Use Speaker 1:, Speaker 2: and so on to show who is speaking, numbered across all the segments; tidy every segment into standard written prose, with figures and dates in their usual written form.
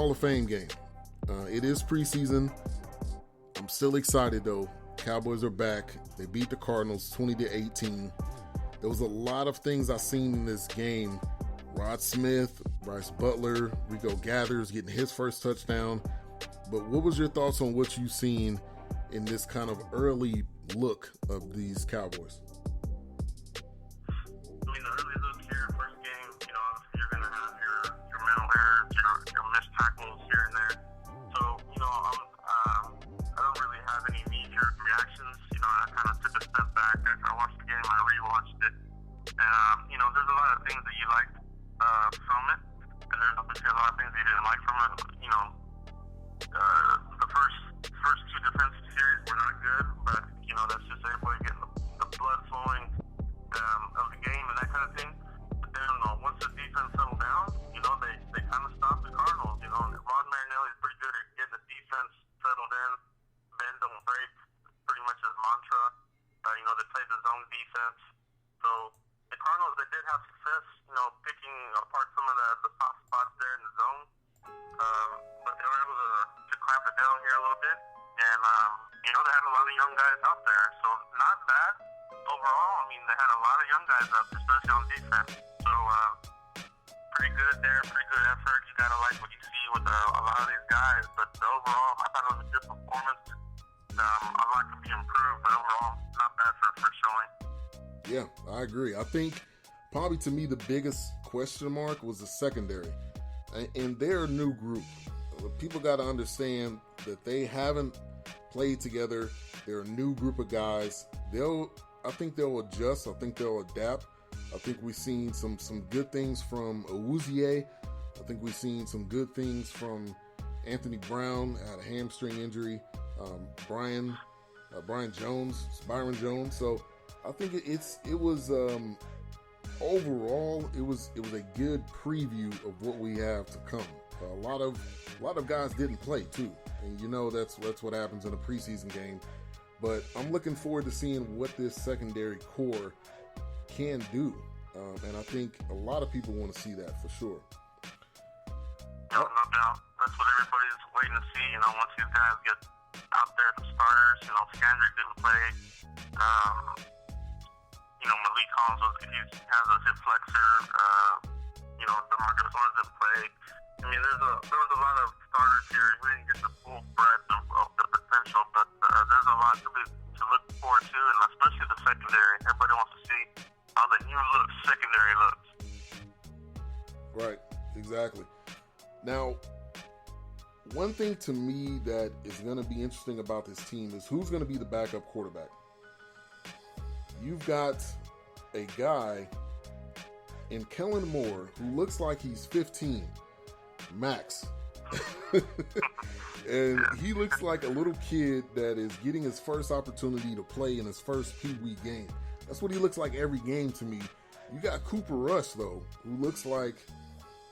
Speaker 1: Hall of Fame game. It is preseason. I'm still excited though. Cowboys are back. They beat the Cardinals 20-18. There was a lot of things I seen in this game. Rod Smith, Bryce Butler, Rico Gathers getting his first touchdown. But what was your thoughts on what you've seen in this kind of early look of these Cowboys?
Speaker 2: I mean, the early look here, first game, obviously you're going to have your mental errors, your missed tackles here and there. So, I don't really have any knee-jerk reactions. I kind of took a step back after I watched the game. I rewatched it. And, there's a lot of things that you liked from it. And there's obviously a lot of things you didn't like from it. The first two defensive series were not good, but, that's just everybody getting the blood flowing of the game and that kind of thing. But then, once the defense settled down, they kind of stopped the Cardinals. Rod Marinelli is pretty good at getting the defense settled in. Bend, don't break, pretty much his mantra. They played the zone defense. So the Cardinals, they did have success, picking apart some of the soft spots there in the zone. But they were able to clamp it down here a little bit. And, they had a lot of young guys out there. So not bad overall. I mean, they had a lot of young guys out there, especially on defense. So pretty good there, pretty good effort. You got to like what you see with a lot of these guys. But overall, I thought it was a good performance. A lot could be improved, but overall, not bad for showing.
Speaker 1: Yeah, I agree. I think probably to me the biggest question mark was the secondary. And they're a new group. People got to understand that they haven't played together. They're a new group of guys. I think they'll adjust. I think they'll adapt. I think we've seen some good things from Awuzie. I think we've seen some good things from Anthony Brown, had a hamstring injury. Byron Jones. So I think it was overall it was a good preview of what we have to come. A lot of guys didn't play too, and that's what happens in a preseason game. But I'm looking forward to seeing what this secondary core can do, and I think a lot of people want to see that for sure.
Speaker 2: No doubt. That's what everybody's waiting to see. Once these guys get out there, the starters. Skandrick didn't play. Malik Collins has a hip flexor. DeMarcus Lawrence didn't play. I mean, there was a lot of starters here. We didn't get the full breadth of the potential, but there's a lot to look forward to, and especially the secondary. Everybody wants to see how the new secondary looks.
Speaker 1: Right, exactly. Now, one thing to me that is going to be interesting about this team is who's going to be the backup quarterback. You've got a guy in Kellen Moore who looks like he's 15, Max. And he looks like a little kid that is getting his first opportunity to play in his first Pee-wee game. That's what he looks like every game to me. You got Cooper Rush, though, who looks like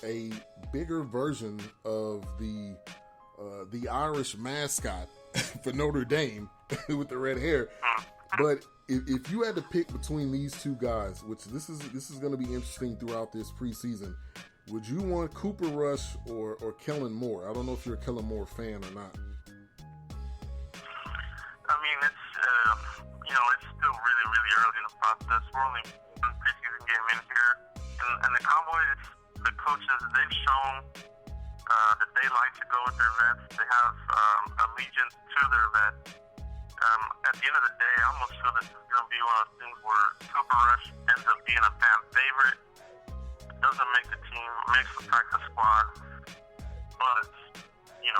Speaker 1: a bigger version of the Irish mascot for Notre Dame with the red hair. But if you had to pick between these two guys, which this is going to be interesting throughout this preseason, would you want Cooper Rush or Kellen Moore? I don't know if you're a Kellen Moore fan or not.
Speaker 2: I mean, it's still really, really early in the process. We're only one preseason game in here, and the Cowboys, the coaches, they've shown that they like to go with their vets. They have allegiance to their vets. At the end of the day, I almost feel this is going to be one of those things where Cooper Rush ends up being a fan favorite. Doesn't make the team, makes the practice squad. But, you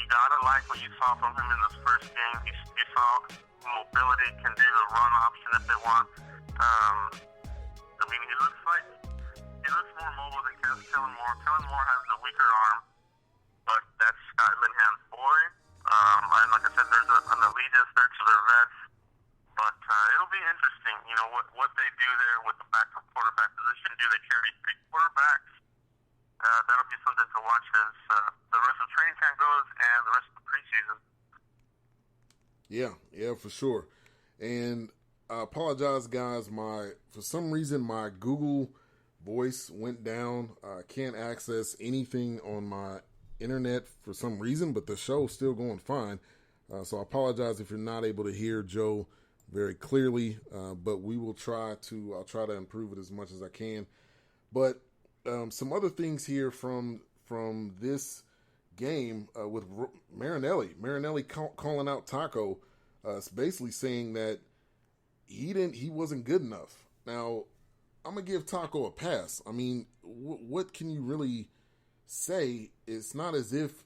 Speaker 2: got to like what you saw from him in this first game. You saw mobility, can do the run option if they want. I mean, he looks more mobile than Kellen Moore. Kellen Moore has the weaker arm, but that's Scott Linehan's boy. And like I said, there's an allegiance there to their vets. But it'll be interesting, what they do there with the backup quarterback position. Do they carry three quarterbacks? That'll be something to watch as the rest of training camp goes and the rest of the preseason.
Speaker 1: Yeah, for sure. And I apologize, guys. For some reason, my Google Voice went down. I can't access anything on my internet for some reason, but the show's still going fine. So I apologize if you're not able to hear Joe very clearly, but I'll try to improve it as much as I can. But some other things here from this game with Marinelli. Marinelli calling out Taco, basically saying that he wasn't good enough. Now, I'm gonna give Taco a pass. I mean, what can you really say? It's not as if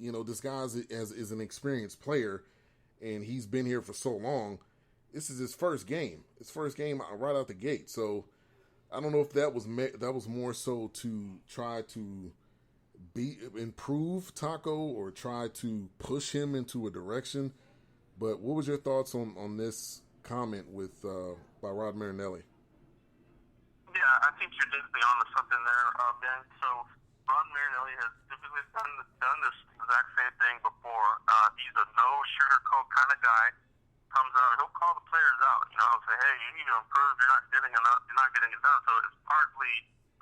Speaker 1: this guy is an experienced player, and he's been here for so long. This is his first game. His first game right out the gate. So I don't know if that was more so to try to improve Taco or try to push him into a direction. But what was your thoughts on this comment by Rod Marinelli?
Speaker 2: Yeah, I think you're definitely on to something there, Ben. So Rod Marinelli has typically done this exact same thing before. He's a no sugarcoat kind of guy. Comes out, he'll call the players out. He'll say, "Hey, you need to improve. You're not getting enough. You're not getting it done." So it's partly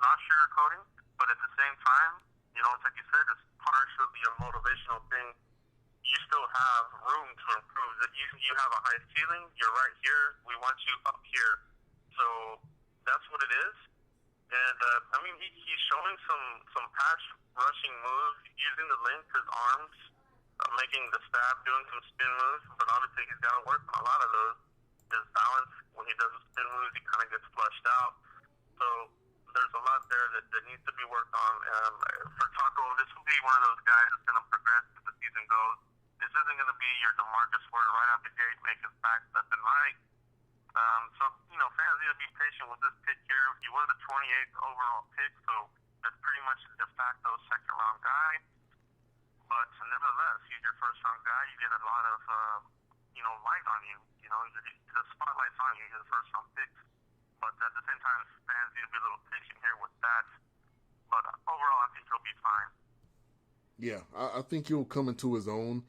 Speaker 2: not sugarcoating, but at the same time, it's like you said, it's partially a motivational thing. You still have room to improve. That you have a high ceiling. You're right here. We want you up here. So that's what it is. And he's showing some pass rushing moves, using the length, his arms, making the stab, doing some spin moves. But obviously he's got to work on a lot of those. His balance, when he does the spin moves, he kind of gets flushed out. So there's a lot there that needs to be worked on. For Taco, this will be one of those guys that's going to progress as the season goes. This isn't going to be your DeMarcus Ware right out the gate making sacks left and right. Fans need to be patient with this pick here. He was the 28th overall pick, so that's pretty much a de facto second-round guy. But nevertheless, he's your first-round guy. You get a lot of, light on you. The spotlight's on you. You're the first-round pick. But at the same time, fans need to be a little patient here with that. But overall, I think he'll be fine.
Speaker 1: Yeah, I think he'll come into his own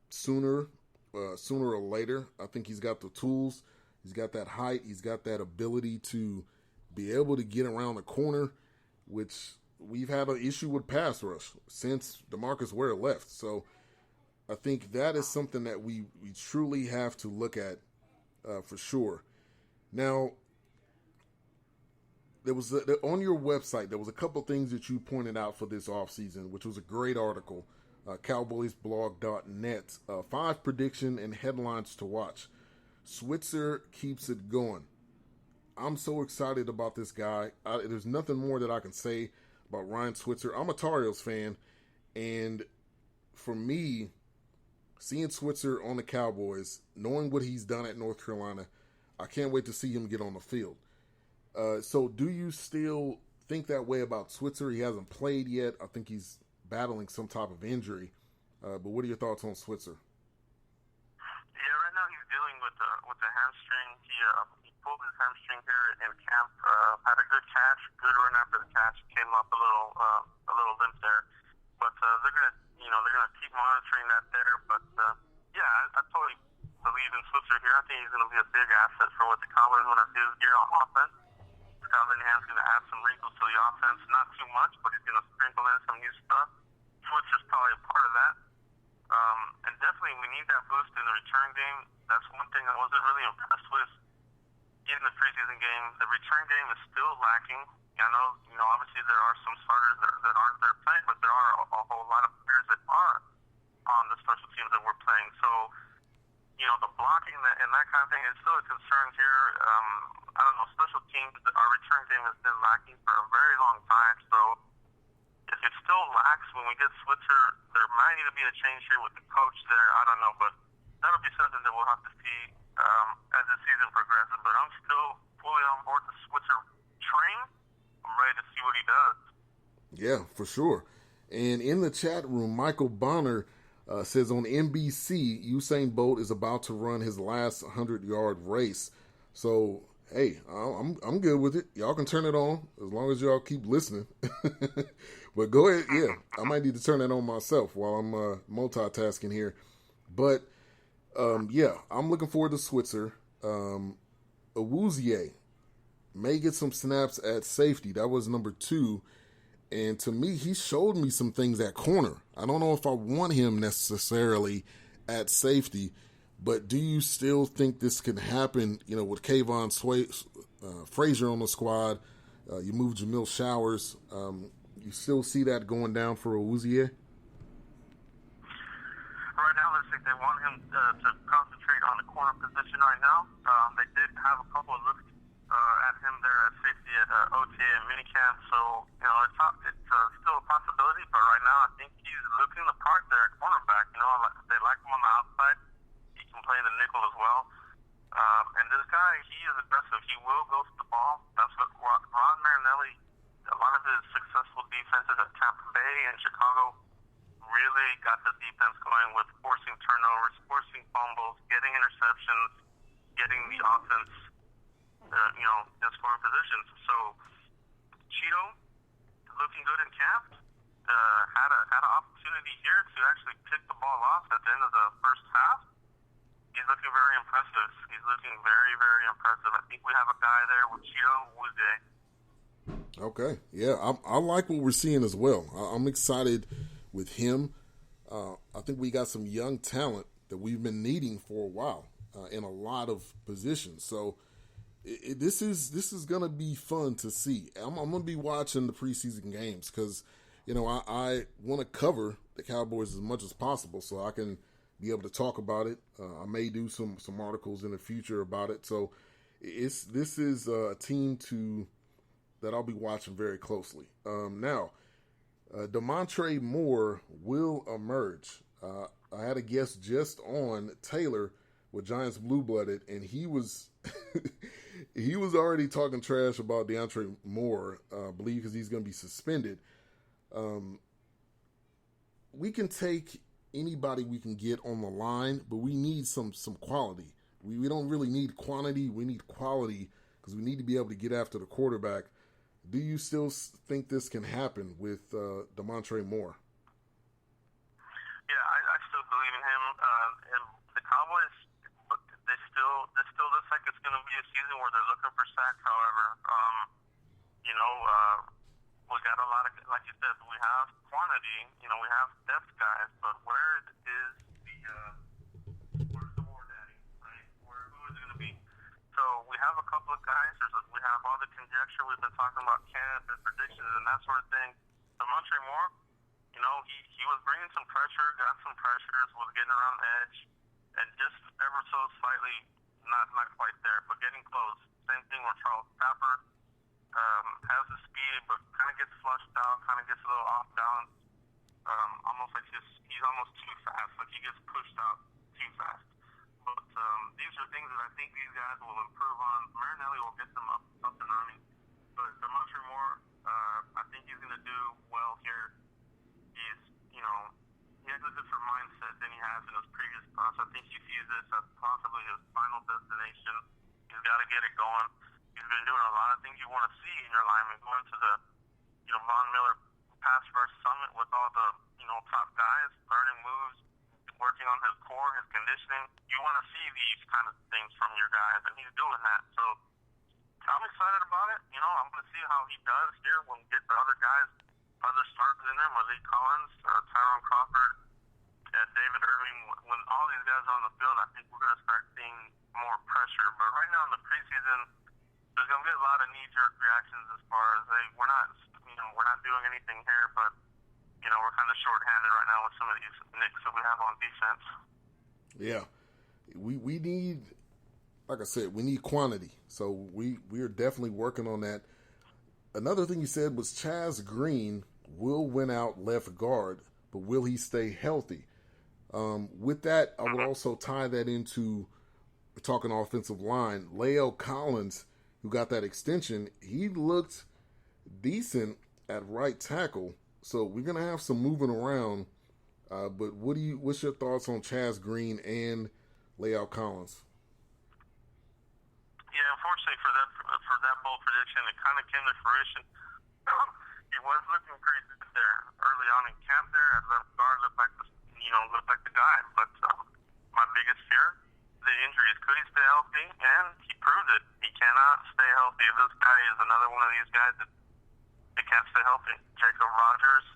Speaker 1: sooner or later. I think he's got the tools. He's got that height. He's got that ability to be able to get around the corner, which we've had an issue with pass rush since DeMarcus Ware left. So I think that is something that we truly have to look at for sure. Now, there was on your website, there was a couple things that you pointed out for this offseason, which was a great article, cowboysblog.net, 5 prediction and headlines to watch. Switzer keeps it going. I'm so excited about this guy. There's nothing more that I can say about Ryan Switzer. I'm a Tar Heels fan, and for me, seeing Switzer on the Cowboys, knowing what he's done at North Carolina, I can't wait to see him get on the field. So do you still think that way about Switzer? He hasn't played yet. I think he's battling some type of injury. But what are your thoughts on Switzer?
Speaker 2: Yeah, right now he's dealing with the hamstring. He pulled his hamstring here in camp. Had a good catch, good run after the catch. Came up a little limp there. But they're gonna keep monitoring that there. But I totally believe in Switzer here. I think he's gonna be a big asset for what the Cowboys want to do here on offense. Scott Linehan's going to add some wrinkles to the offense. Not too much, but he's going to sprinkle in some new stuff. Switzer's probably a part of that. And definitely we need that boost in the return game. That's one thing I wasn't really impressed with in the preseason game. The return game is still lacking. I know, obviously there are some starters that aren't there playing, but there are a whole lot of players that are on the special teams that we're playing. So, the blocking and that kind of thing is still a concern here. I don't know, special teams, our return game has been lacking for a very long time. So if it still lacks when we get Switzer, there might need to be a change here with the coach there. I don't know, but that'll be something that we'll have to see as the season progresses. But I'm still fully on board the Switzer train. I'm ready to see what he does.
Speaker 1: Yeah, for sure. And in the chat room, Michael Bonner says on NBC, Usain Bolt is about to run his last 100-yard race. So, hey, I'm good with it. Y'all can turn it on as long as y'all keep listening. But go ahead. Yeah, I might need to turn that on myself while I'm multitasking here. But, I'm looking forward to Switzer. Awuzie may get some snaps at safety. That was number 2. And to me, he showed me some things at corner. I don't know if I want him necessarily at safety, but do you still think this can happen, with Kayvon Frazier on the squad? You move Jamil Showers. You still see that going down for Awuzie?
Speaker 2: Right now, they want him to concentrate on the corner position right now. They did have a couple of looks at him there at safety at OTA and minicamp, so it's still a possibility. But right now, I think he's looking the part there at cornerback. They like him on the outside. He can play the nickel as well. And this guy, he is aggressive. He will go to the ball. That's what Ron Marinelli, a lot of his successful defenses at Tampa Bay and Chicago, really got the defense going with forcing turnovers, forcing fumbles, getting interceptions, getting the offense, in scoring positions. So Cheeto, looking good in camp, had an opportunity here to actually pick the ball off at the end of the first half. He's looking very impressive. He's looking very, very impressive. I think we have a guy there with Cheeto Awuzie.
Speaker 1: Okay, yeah, I like what we're seeing as well. I'm excited with him. I think we got some young talent that we've been needing for a while in a lot of positions. So this is going to be fun to see. I'm going to be watching the preseason games because, I want to cover the Cowboys as much as possible so I can be able to talk about it. I may do some articles in the future about it. So this is a team that I'll be watching very closely. Now, Damontre Moore will emerge. I had a guest just on Taylor with Giants Blue Blooded, and he was he was already talking trash about DeAndre Moore, I believe, because he's going to be suspended. We can take anybody we can get on the line, but we need some quality. We don't really need quantity. We need quality because we need to be able to get after the quarterback. Do you still think this can happen with Damontre Moore?
Speaker 2: Yeah, I still believe in him. And the Cowboys, this still looks like it's going to be a season where they're looking for sacks. However, we got a lot of, like you said, we have quantity. We have depth guys, but where's the war daddy, right? Who is it going to be? So we have a couple of guys. We have all the conjecture we've been talking about, camp and predictions and that sort of thing. Damontre Moore, he was bringing some pressure, got some pressures, was getting around the edge, and just ever so slightly not quite there, but getting close. Same thing with Charles Tapper. Has the speed, but kind of gets flushed out, kind of gets a little off balance. Almost like he's almost too fast, like he gets pushed out too fast. But these are things that I think these guys will improve on. Marinelli will get them up and running. But Damontre Moore, I think he's going to do well here. He's, he has a different mindset than he has in his previous spots. I think he sees this as possibly his final destination. He's got to get it going. He's been doing a lot of things you want to see in your lineman, going to the, Von Miller pass rush summit with all the, top guys, learning moves, working on his core, his conditioning. You want to see these kind of things from your guys, and he's doing that. So I'm excited about it. I'm going to see how he does here when we get the other guys, other starters in there, Malik Collins, Tyrone Crawford, David Irving. When all these guys are on the field, I think we're going to start seeing more pressure. But right now in the preseason, there's going to be a lot of knee-jerk reactions as far as we're not doing anything here, but we're kind of short-handed right now with some of these nicks that we have on defense.
Speaker 1: Yeah, we need, like I said, we need quantity. So we are definitely working on that. Another thing you said was Chaz Green will win out left guard, but will he stay healthy? With that, I would also tie that into talking offensive line. Lael Collins, who got that extension, he looked decent at right tackle. So we're gonna have some moving around. But what's your thoughts on Chaz Green and Lael Collins?
Speaker 2: Yeah, unfortunately for that bold prediction, it kind of came to fruition. He was looking pretty good there early on in camp. There at left guard, looked like the guy. But my biggest fear, the injuries. Could he stay healthy? And he proved it. He cannot stay healthy. This guy is another one of these guys that can't stay healthy. Jacob Rogers,